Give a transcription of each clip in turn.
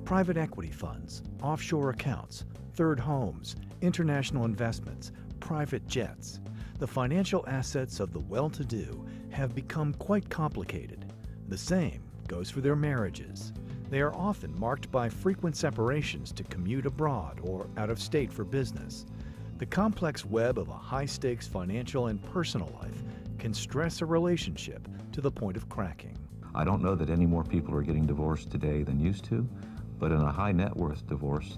Private equity funds, offshore accounts, third homes, international investments, private jets. The financial assets of the well-to-do have become quite complicated. The same goes for their marriages. They are often marked by frequent separations to commute abroad or out of state for business. The complex web of a high-stakes financial and personal life can stress a relationship to the point of cracking. I don't know that any more people are getting divorced today than used to, but in a high net worth divorce,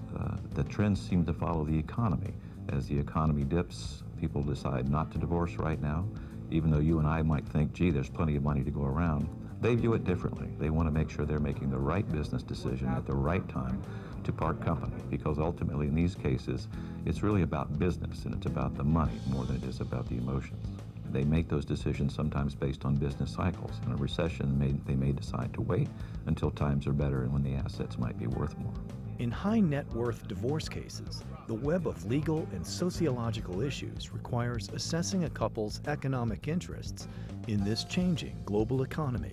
the trends seem to follow the economy. As the economy dips, people decide not to divorce right now, even though you and I might think, gee, there's plenty of money to go around. They view it differently. They want to make sure they're making the right business decision at the right time to part company, because ultimately in these cases, it's really about business and it's about the money more than it is about the emotions. They make those decisions sometimes based on business cycles. In a recession, they may decide to wait until times are better and when the assets might be worth more. In high net worth divorce cases, the web of legal and sociological issues requires assessing a couple's economic interests in this changing global economy.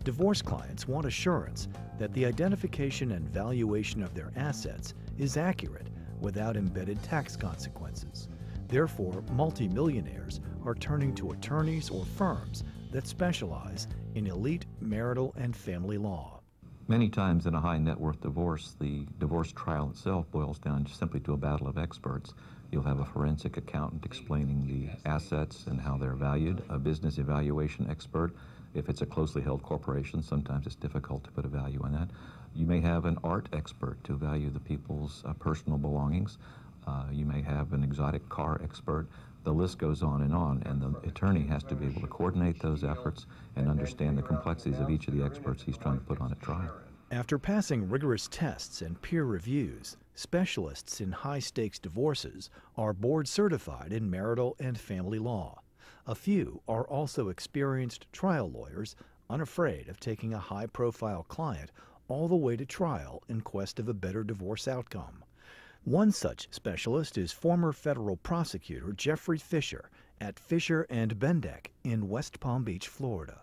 Divorce clients want assurance that the identification and valuation of their assets is accurate without embedded tax consequences. Therefore, multimillionaires are turning to attorneys or firms that specialize in elite marital and family law. Many times in a high net worth divorce, the divorce trial itself boils down simply to a battle of experts. You'll have a forensic accountant explaining the assets and how they're valued, a business evaluation expert. If it's a closely held corporation, sometimes it's difficult to put a value on that. You may have an art expert to value the people's personal belongings. You may have an exotic car expert. The list goes on, and the attorney has to be able to coordinate those efforts and understand the complexities of each of the experts he's trying to put on a trial. After passing rigorous tests and peer reviews, specialists in high-stakes divorces are board certified in marital and family law. A few are also experienced trial lawyers, unafraid of taking a high-profile client all the way to trial in quest of a better divorce outcome. One such specialist is former federal prosecutor Jeffrey Fisher at Fisher and Bendeck in West Palm Beach, Florida.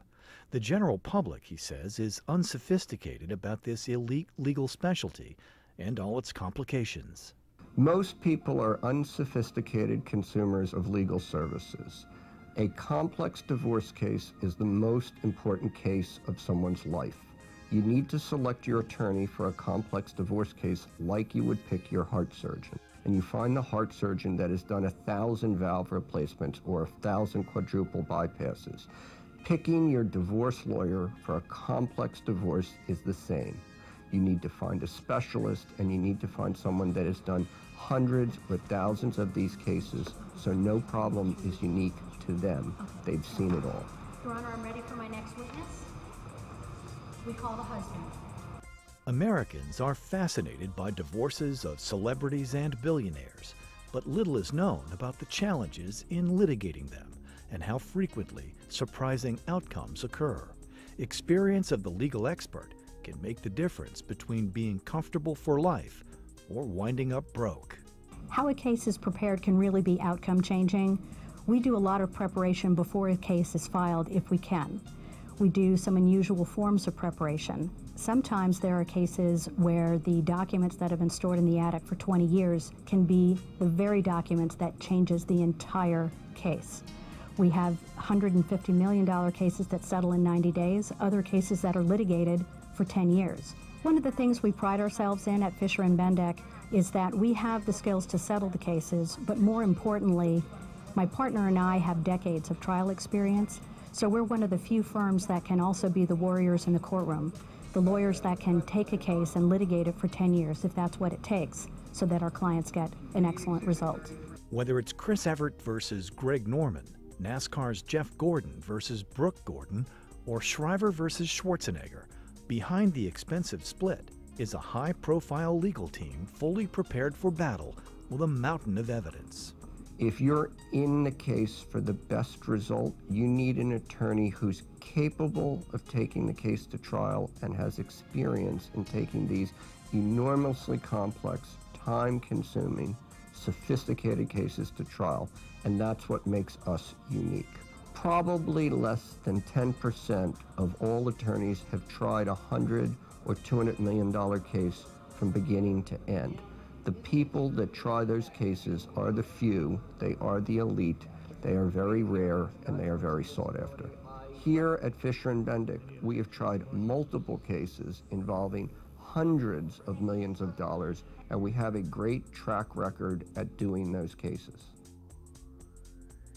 The general public, he says, is unsophisticated about this elite legal specialty and all its complications. Most people are unsophisticated consumers of legal services. A complex divorce case is the most important case of someone's life. You need to select your attorney for a complex divorce case like you would pick your heart surgeon. And you find the heart surgeon that has done 1,000 valve replacements or 1,000 quadruple bypasses. Picking your divorce lawyer for a complex divorce is the same. You need to find a specialist, and you need to find someone that has done hundreds or thousands of these cases, so no problem is unique to them. They've seen it all. Your Honor, I'm ready for my next witness. We call the husband. Americans are fascinated by divorces of celebrities and billionaires, but little is known about the challenges in litigating them and how frequently surprising outcomes occur. Experience of the legal expert can make the difference between being comfortable for life or winding up broke. How a case is prepared can really be outcome changing. We do a lot of preparation before a case is filed if we can. We do some unusual forms of preparation. Sometimes there are cases where the documents that have been stored in the attic for 20 years can be the very documents that changes the entire case. We have $150 million cases that settle in 90 days, other cases that are litigated for 10 years. One of the things we pride ourselves in at Fisher and Bendeck is that we have the skills to settle the cases, but more importantly, my partner and I have decades of trial experience. So we're one of the few firms that can also be the warriors in the courtroom, the lawyers that can take a case and litigate it for 10 years if that's what it takes, so that our clients get an excellent result. Whether it's Chris Evert versus Greg Norman, NASCAR's Jeff Gordon versus Brooke Gordon, or Shriver versus Schwarzenegger, behind the expensive split is a high-profile legal team fully prepared for battle with a mountain of evidence. If you're in the case for the best result, you need an attorney who's capable of taking the case to trial and has experience in taking these enormously complex, time-consuming, sophisticated cases to trial, and that's what makes us unique. Probably less than 10% of all attorneys have tried a $100 or $200 million case from beginning to end. The people that try those cases are the few, they are the elite, they are very rare, and they are very sought after. Here at Fisher & Bendeck, we have tried multiple cases involving hundreds of millions of dollars, and we have a great track record at doing those cases.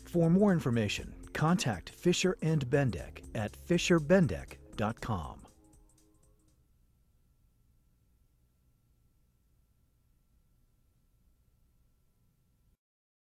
For more information, contact Fisher & Bendeck at fisherbendeck.com.